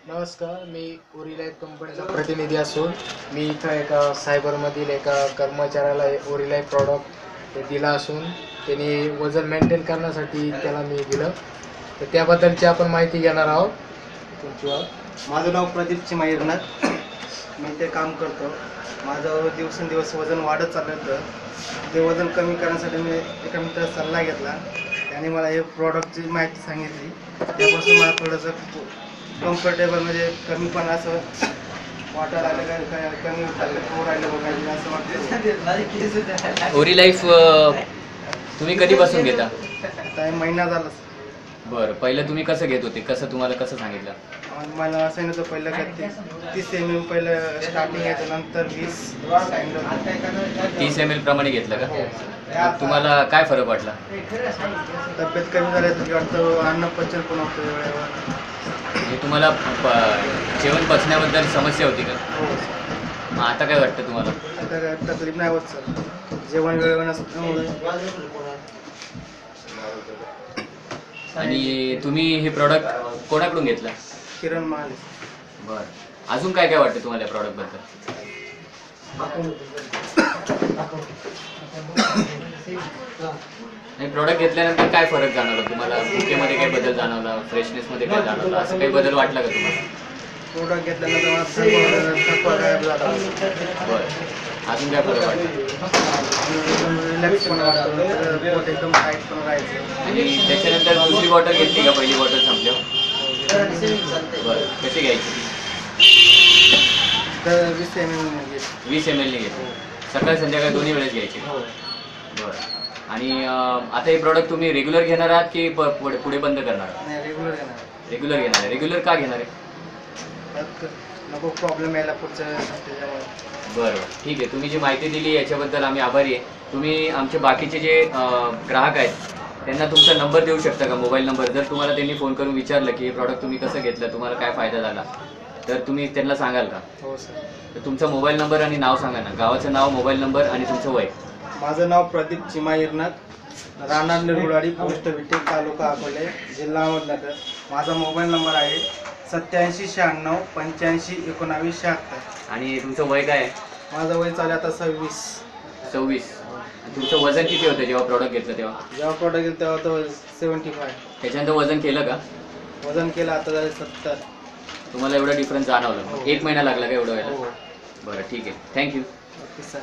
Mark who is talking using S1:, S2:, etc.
S1: नमस्कार, मी ओरिलाईफ कंपनीचा प्रतिनिधी असून मी इथं एका सायबरमधील एका कर्मचाऱ्याला ओरिलाईफ प्रॉडक्ट दिला असून त्यांनी वजन मेंटेन करण्यासाठी त्याला मी दिलं, तर त्याबद्दलची आपण माहिती घेणार आहोत.
S2: माझं नाव प्रदीप चिमाईरनाथ. मी ते काम करतो. माझं दिवसेंदिवस वजन वाढत चाललं होतं. ते वजन कमी करण्यासाठी मी एका मित्राचा सल्ला घेतला. त्याने मला हे प्रॉडक्टची माहिती सांगितली. त्यापासून मला थोडंसं कम्फर्टेबल म्हणजे कमी पण असं वाटायला लागलं, काय कमी राहिलं बघायला असं वाटतं.
S3: ओरिलाईफ तुम्ही कधीपासून घेता?
S2: आता महिना झाला.
S3: बरं, पहिलं तुम्ही कसं घेत होते, तुम्हाला कसं सांगितलं?
S2: मला असं नव्हतं. पहिलं काय 30 ml पहिलं स्टार्टिंग यायचं, नंतर
S3: 30 ml प्रमाणे घेतलं का? तुम्हाला काय फरक वाटला?
S2: तब्येत कमी झाली वाटतं, अन्न पचन पण होतं वेळेवर.
S3: म्हणजे तुम्हाला जेवण पचण्याबद्दल समस्या होती का?
S2: हो.
S3: मग आता काय वाटतं तुम्हाला?
S2: आता काय तकलीफ नाही होत सर. जेवण वेळेवर नसल्यामुळे.
S3: आणि तुम्ही हे प्रॉडक्ट कोणाकडून घेतलं?
S2: किरण महाले.
S3: बरं, अजून काय काय वाटतं तुम्हाला या प्रॉडक्टबद्दल? नाही, प्रॉडक्ट घेतल्यानंतर काय फरक जाणवला तुम्हाला? भुकेमध्ये काय बदल जाणवला? फ्रेशनेसमध्ये काय जाणवला? असं काही बदल वाटला का तुम्हाला?
S2: प्रोडक्ट घेतल्यानंतर मला थकवा गायब झाला.
S3: बरं, अजून काय फरक वाटला?
S2: रिलॅक्स पण वाटतं, पोट एकदम टाईट पण राहायचं.
S3: आणि त्याच्यानंतर दुसरी बॉटल घेतली का? पहिली बॉटल संपल्यावर? बरं, कशी घ्यायची?
S2: तर 20 ml
S3: 20 ml ने घेतली. सकाळ संध्याकाळ दोन्ही वेळेस घ्यायची? बरं. आणि आता हे प्रॉडक्ट तुम्ही रेग्युलर घेणार आहात की पुढे बंद करणार आहात?
S2: नाही, रेग्युलर घेणार.
S3: रेग्युलर घेणार आहे. रेग्युलर का घेणार आहे?
S2: नको प्रॉब्लेम यायला पुढच्या त्याच्यामुळे.
S3: बरं, ठीक आहे. तुम्ही जी माहिती दिली याच्याबद्दल आम्ही आभारी आहे. तुम्ही आमचे बाकीचे जे ग्राहक आहेत त्यांना तुमचा नंबर देऊ शकता का, मोबाईल नंबर? जर तुम्हाला त्यांनी फोन करून विचारलं की हे प्रॉडक्ट तुम्ही कसं घेतलं, तुम्हाला काय फायदा झाला, तर तुम्ही त्यांना सांगाल का?
S2: हो सर.
S3: तर तुमचा मोबाईल नंबर आणि नाव सांगा ना. गावाचं नाव, मोबाईल नंबर आणि तुमचं वय.
S2: माझं नाव प्रदीप चिमाईरनाथ, राहणार निरगुडाडी, पोस्ट विटे, तालुका अकोले, जिल्हा अहमदनगर. माझा मोबाईल नंबर आहे 87 96 85 19 76.
S3: आणि तुमचं वय काय आहे?
S2: माझं वय चालू आता 26.
S3: 26. तुमचं वजन किती होतं जेव्हा प्रॉडक्ट घेतलं तेव्हा?
S2: जेव्हा प्रोडक्ट घेतलं तेव्हा तो 75.
S3: त्याच्यानंतर वजन केलं का?
S2: वजन केलं आता झाले 70.
S3: तुम्हाला एवढा डिफरन्स जाणवलं?
S2: हो.
S3: 1 महिना लागला का एवढं व्हायला?
S2: हो.
S3: बरं, ठीक आहे. थँक्यू.
S2: Okay sir.